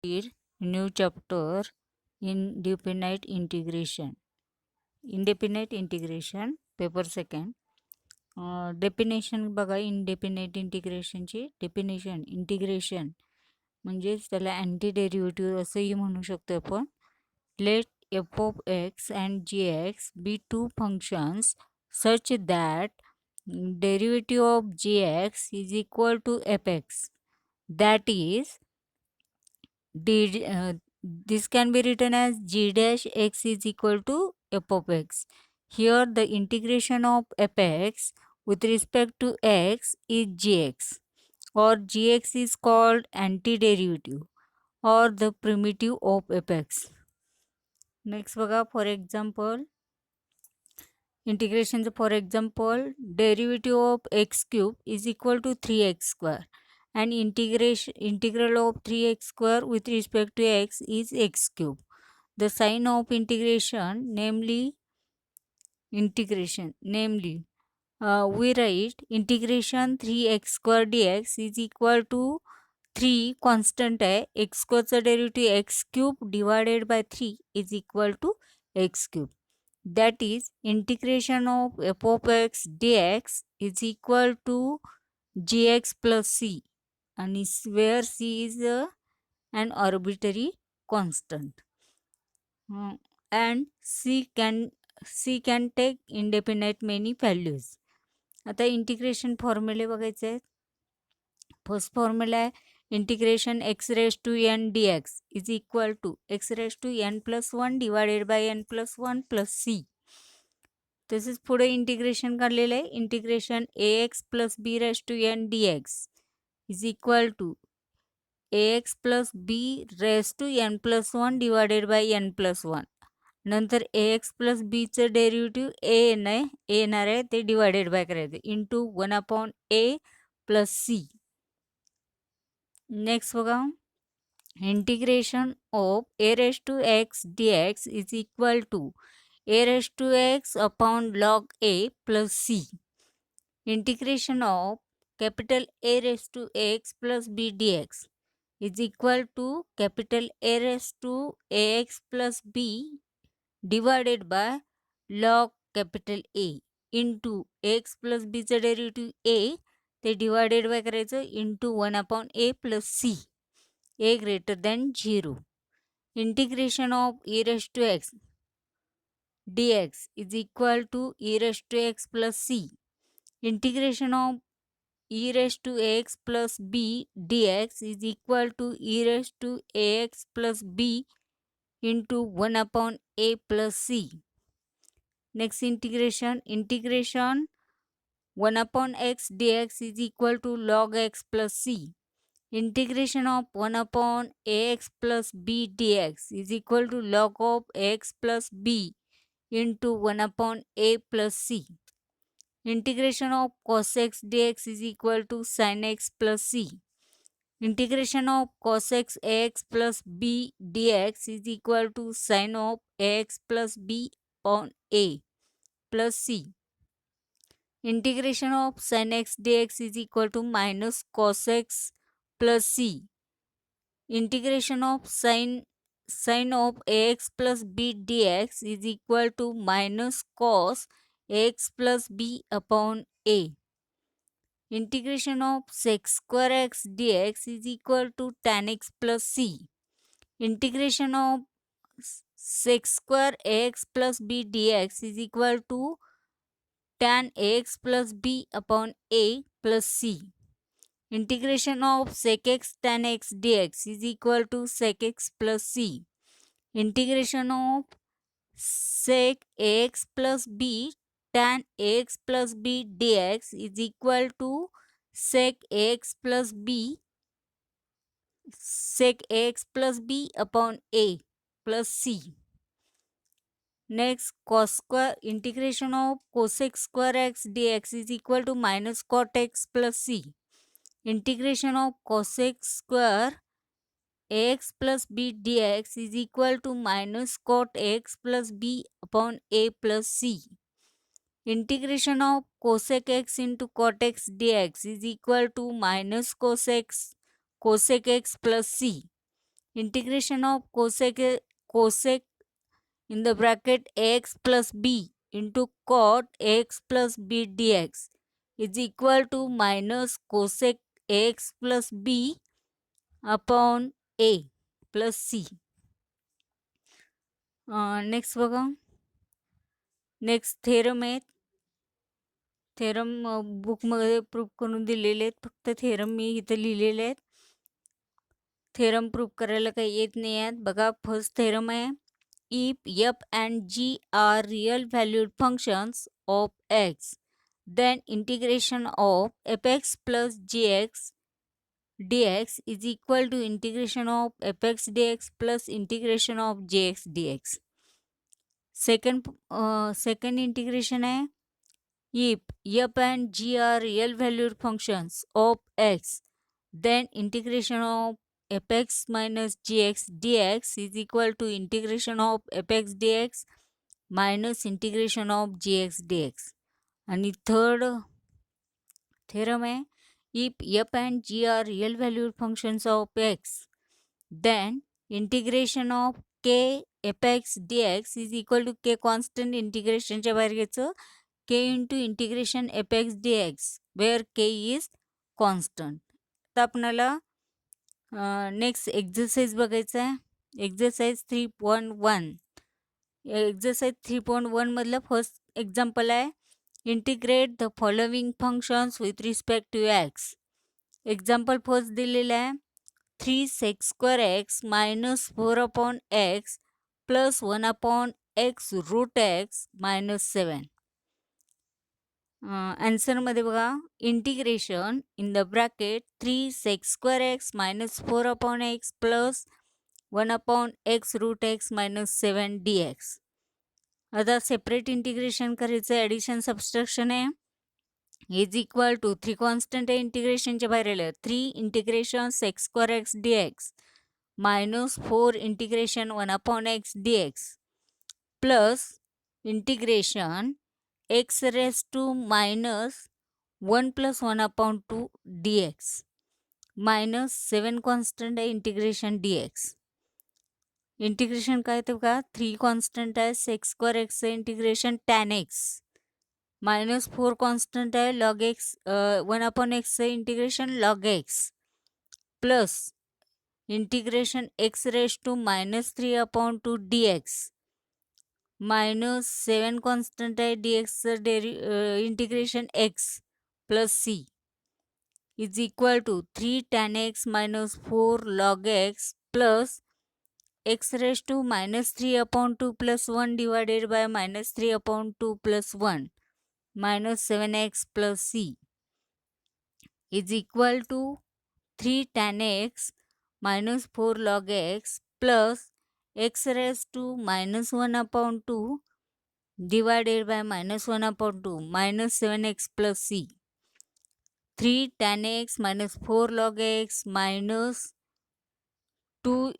Read new chapter in definite integration. Indefinite integration paper second. Definition बघा. Indefinite इंटिग्रेशनची definition. Integration म्हणजेच त्याला anti derivative असंही म्हणू शकतो आपण. Let F of X and G X be two functions such that derivative of G X is equal to F X. That is this can be written as g dash x is equal to f of x. Here the integration of fx with respect to x is gx, or gx is called antiderivative or the primitive of fx. Next बघा, for example, integration for example, derivative of x cube is equal to 3x square. And integral of 3x square with respect to x is x cube. The sign of integration, namely we write integration 3x square dx is equal to 3 constant है, x square चा derivative x cube divided by 3 is equal to x cube. That is integration of f of x dx is equal to gx plus c, and where c is an arbitrary constant. And c can take indefinite many values. आता integration फॉर्म्युले बघायचे आहेत. First formula आहे integration x raise to n d x is equal to x raise to n plus one divided by n plus one plus c. तसेच पुढे integration काढलेलं आहे integration a x plus b raise to n d x is equal to A x plus b raise to n plus one divided by n plus one. नंतर a x plus बीचं derivative A येणार आहे ते divided by करायचं into 1/a plus C. Next बघा integration of A raise to X D x is equal to A raise to X upon log A plus C. Integration of capital A raise to x plus B D x is equal to capital A raise to A x plus B divided by log capital A into X plus बीचं derivative A ते divided by करायचं into 1/a plus c, a greater than 0. Integration of e raise to x dx is equal to e raise to x plus C. Integration of e raise to x plus b dx is equal to e raise to ax plus b into 1/a plus c. Next integration 1/x dx is equal to log x plus c. Integration of 1/ax plus b dx is equal to log of x plus b into 1/a plus c. Integration of cos x dx is equal to sin x plus c. Integration of cos x ax plus b dx is equal to sin of ax plus b upon a plus c. Integration of sin x dx is equal to minus cos x plus c. Integration of sin of ax plus b dx is equal to minus cos x plus b upon a. Integration of sec square x dx is equal to tan x plus c. Integration of sec square x plus b dx is equal to tan x plus b upon a plus c. Integration of sec x tan x dx is equal to sec x plus c. Integration of sec x plus b tan x plus b dx is equal to sec x plus b upon a plus c. Next, cos square integration of cosec square x dx is equal to minus cot x plus c. Integration of cosec square x plus b dx is equal to minus cot x plus b upon a plus c. Integration of cosec x into cot x dx is equal to minus cosec x plus c. integration of cosec in the bracket ax plus b into cot ax plus b dx is equal to minus cosec ax plus b upon a plus c. Next बघा, next theorem आहे. Theorem बुकमध्ये proof करून दिलेले आहेत, फक्त theorem मी इथं लिहिलेले आहेत. थेरम प्रूफ करायला काही येत नाही आहेत. बघा, फर्स्ट थेरम आहे, if f and g are real valued functions of x, then integration of fx plus gx dx is equal to integration of fx dx plus integration of gx dx. Second integration है, if f and g are real valued functions of x, then integration of fx minus gx dx is equal to integration of fx dx minus integration of gx dx. आणि third theorem है, if f and g are real valued functions of x, then integration of k fx dx is equal to k constant integrationच्या बाहेर घ्यायचं k into integration fx dx where k is constant. तर आपल्याला next exercise बघायचा आहे. Exercise 3.1. Exercise 3.1 मधलं first example आहे, integrate the following functions with respect to x. Example first दिलेलं आहे, 3sec² minus 4 upon x plus 1 upon x root x minus 7. आन्सरमध्ये बघा, integration in the bracket 3sec² minus 4 upon x plus 1 upon x root x minus 7 dx. आता separate integration करायचं, addition subtraction आहे, is equal to 3 constant आहे, इंटिग्रेशनच्या बाहेर आलं 3 integration sec² dx minus 4 integration 1 upon x dx plus integration x raised to minus 1 plus 1 upon 2 dx minus 7 constant आहे, integration dx. Integration काय ते बघा, 3 कॉन्स्टंट आहे, sec² x integration tan x minus 4 constant आहे, log x 1 upon x integration log x plus integration x raised to minus 3 upon 2 dx minus 7 constant आहे, dx integration x plus c is equal to 3 tan x minus 4 log x plus x raised to minus 3 upon 2 plus 1 divided by minus 3 upon 2 plus 1 minus 7x plus c is equal to 3 tan x minus 4 log x plus x raised to minus 1 upon 2 divided by minus 1 upon 2 minus 7x plus c. 3 tan x minus 4 log x minus 2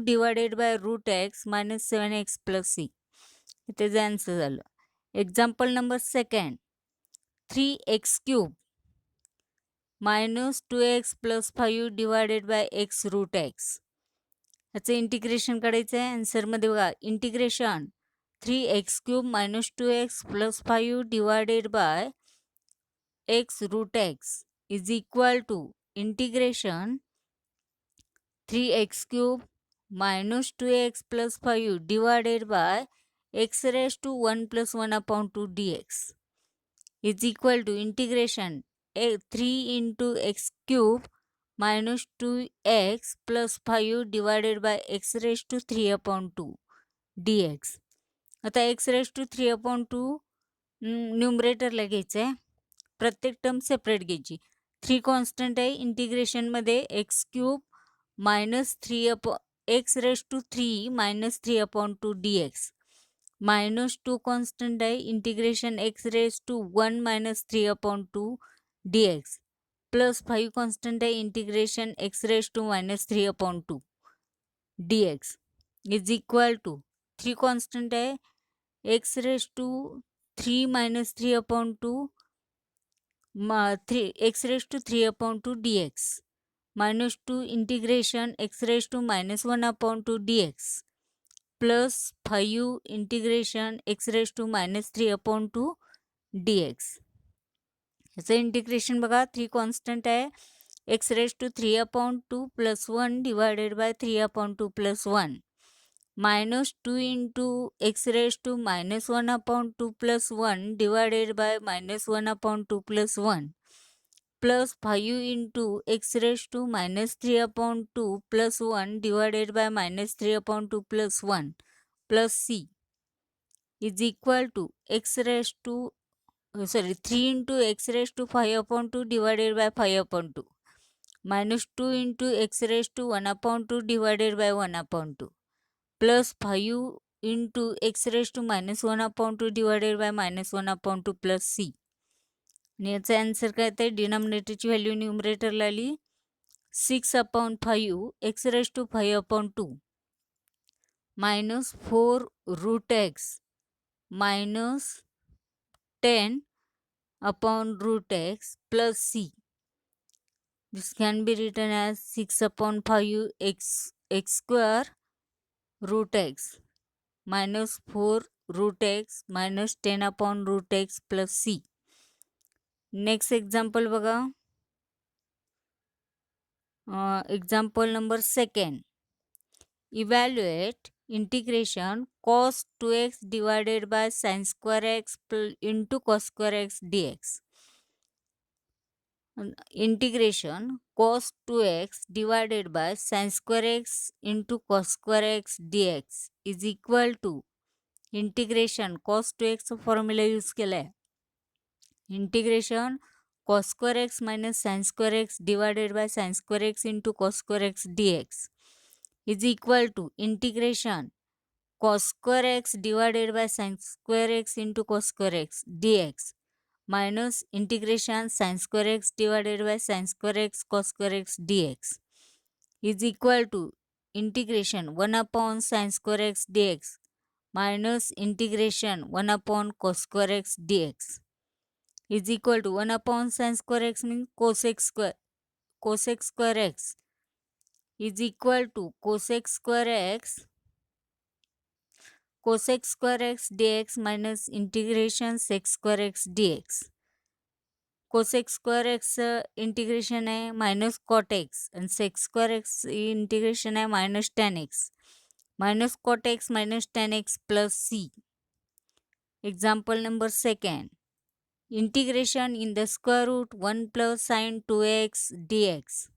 divided by root x minus 7x plus c. इथे answer झालं. Example number second, 3x³ minus 2x plus 5 divided by x root x. याचं integration करायचं आहे. आन्सरमध्ये बघा, integration 3x³ minus 2x plus 5 divided by x root x is equal to integration 3x³ minus 2x plus 5 divided by x raised to 1 plus 1 upon 2 dx is equal to integration 3 into x³ minus 2x plus 5 divided by x raised to 3 upon 2 dx. आता x raised to 3 upon 2 न्यूमरेटरला घ्यायचं आहे, प्रत्येक term separate घ्यायची. 3 constant आहे, इंटिग्रेशनमध्ये x³ minus 3 upon x raised to 3 minus 3 upon 2 dx minus 2 constant आहे, integration x raised to 1 minus 3 upon 2 dx plus 5 constant आहे, integration x raised to minus 3 upon 2 dx is equal to 3 constant आहे, x raised to 3 minus 3 upon 2 x raised to 3 upon 2 dx minus 2 integration x raised to minus 1 upon 2 dx plus 5 integration x raised to minus 3 upon 2 dx. याचं integration बघा, 3 constant आहे, x raised to 3 upon 2 plus 1 divided by 3 upon 2 plus 1 minus 2 into x raised to minus 1 upon 2 plus 1 divided by minus 1 upon 2 plus 1 plus 5 into x raised to minus 3 upon 2 plus 1 divided by minus 3 upon 2 plus 1 plus c is equal to x raised to 3 into x raised to 5 upon 2 divided by 5 upon 2 minus 2 into x raised to 1 upon 2 divided by 1 upon 2 plus 5 into x raised to minus 1 upon 2 divided by minus 1 upon 2 plus c. आणि याचा answer काय येते, डिनॉमिनेटरची value न्यूमरेटरला आली 6 upon 5 x raise to 5 upon 2 minus 4 root x minus 10 upon root x plus c. This can be written as 6 upon 5 x square root x minus 4 root x minus 10 upon root x plus c. Next example बघा, example number 2. Evaluate integration cos 2x divided by sin square x into cos square x dx. Integration cos 2x divided by sin square x into cos square x dx is equal to integration cos 2x formula use केला आहे, integration cos square x minus sin square x divided by sin square x into cos square x dx is equal to integration cos square x divided by sin square x into cos square x dx minus integration sin square x divided by sin square x cos square x dx is equal to integration 1 upon sin square x dx minus integration 1 upon cos square x dx is equal to 1 upon sin square x means cos x square x is equal to cos x square x dx minus integration sec square x dx. cos x square x integration आहे minus cot x आणि sec square x integration आहे minus tan x minus cot x minus tan x plus c. Example number 2. Integration in the square root 1 plus sin 2x dx.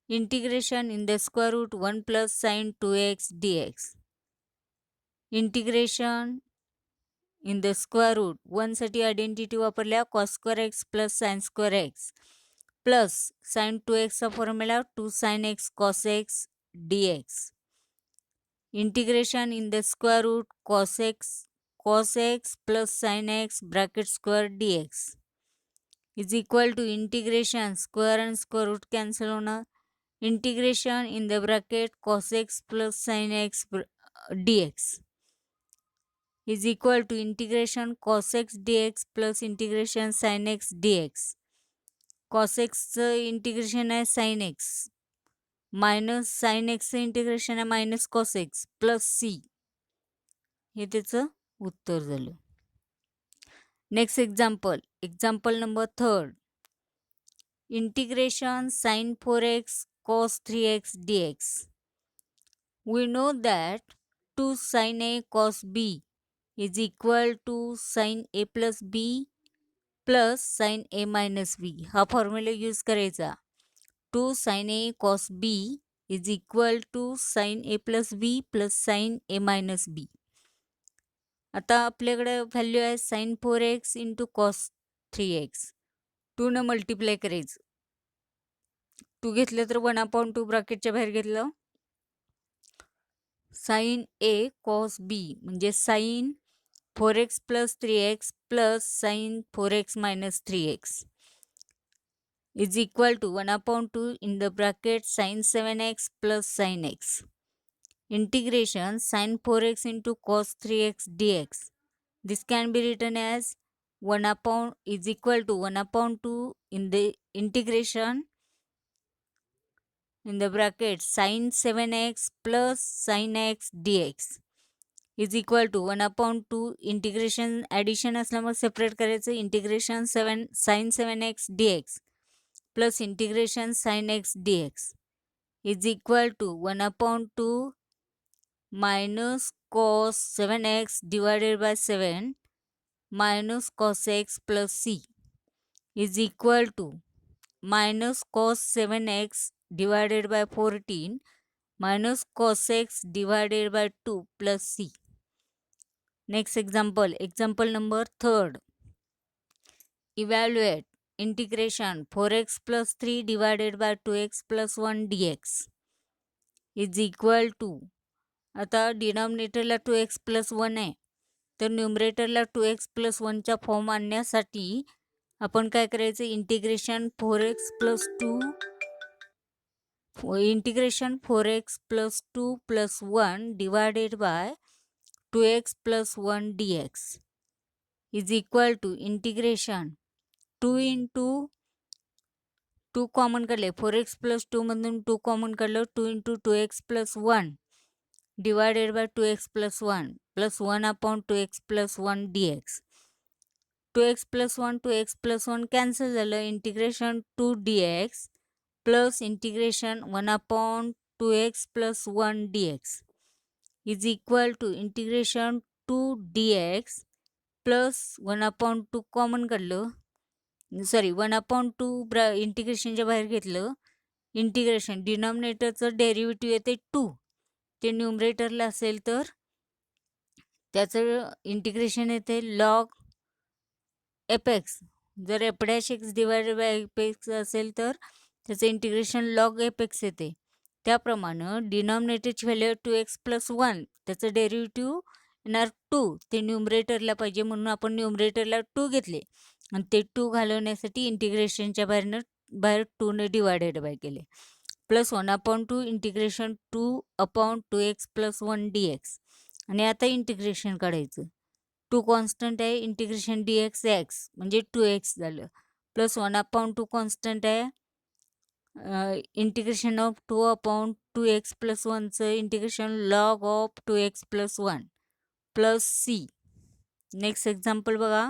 Integration in the square root 1 plus sin 2x dx. Integration in the square root 1 साठी identity वापरल्या cos square x plus sin square x plus sin 2x चा formula 2 sin x cos x dx. Integration in the square root cos x plus sin x bracket square dx is equal to integration square and square root cancel होणार, integration in the bracket cos x plus sin x dx is equal to integration cos x dx plus integration sin x dx. cos x integration आहे sin x minus sin x integration आहे minus cos x plus c. हे त्याचं उत्तर झालं. Next example number 3. इंटिग्रेशन sin 4x cos 3x dx. We know that 2 sin a cos b is equal to sin a plus b plus sin a minus b. हा formula use करायचा. 2 sin a cos b is equal to sin a plus b plus sin a minus b. आता आपल्याकडे value आहे sin 4x into cos 3x. 2 न multiply करायचं. 2 घेतलं तर 1/2 ब्रॅकेटच्या बाहेर घेतलं sin a cos b म्हणजे sin 4x plus 3x plus sin 4x minus 3x is equal to 1/2 in the bracket sin 7x plus sin x. Integration sin 4x into cos 3x dx. This can be written as 1 upon is equal to 1/2 in the integration in the bracket sin 7x plus sin x dx is equal to 1/2 integration addition असल्यामुळे separate करायचं integration sin 7x dx plus integration sin x dx is equal to 1/2 minus cos 7x divided by 7 minus cos x plus c is equal to minus cos 7x divided by 14 minus cos x divided by 2 plus c. Next example, example number 3rd. Evaluate integration 4x plus 3 divided by 2x plus 1 dx is equal to, आता डिनॉमिनेटरला 2x plus 1 आहे, तर न्यूमरेटरला 2x plus 1च्या form आणण्यासाठी आपण काय करायचं, integration 4x plus 2 plus 1 divided by 2x plus 1 dx is equal to integration 2 into 2 common काढले, 4x plus 2 मधून 2 common काढलं, 2 into 2x plus 1 divided by 2x plus 1 plus 1/2x plus 1 dx. 2x plus 1 2x plus 1 cancel झालं, integration 2 dx plus integration 1/2x plus 1 dx is equal to integration 2 dx plus 1/2 common काढलं, sorry 1/2 इंटिग्रेशनच्या बाहेर घेतलं, integration डिनॉमिनेटरचं derivative येते 2, ते न्यूमरेटरला असेल तर त्याचं integration येते लॉग एपेक्स, जर f' डिवायडेड बाय एपेक्स असेल तर त्याचं इंटिग्रेशन लॉग एपेक्स येते. त्याप्रमाणे डिनॉमिनेटरची व्हॅल्यू 2x plus 1, त्याचं डेरिव्हेटिव्ह येणार 2, ते न्यूमरेटरला पाहिजे म्हणून आपण न्यूमरेटरला 2 घेतले आणि ते 2 घालवण्यासाठी इंटिग्रेशनच्या बाहेर 2ने डिवायडेड बाय केले, plus 1/2 integration 2/2x plus 1 dx. आणि आता इंटिग्रेशन काढायचं, 2 कॉन्स्टंट आहे, इंटिग्रेशन dx x म्हणजे 2x झालं, प्लस 1/2 कॉन्स्टंट आहे, इंटिग्रेशन ऑफ 2/2x plus 1चं integration log of 2x plus 1 plus c. Next example बघा,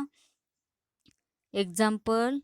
एक्झाम्पल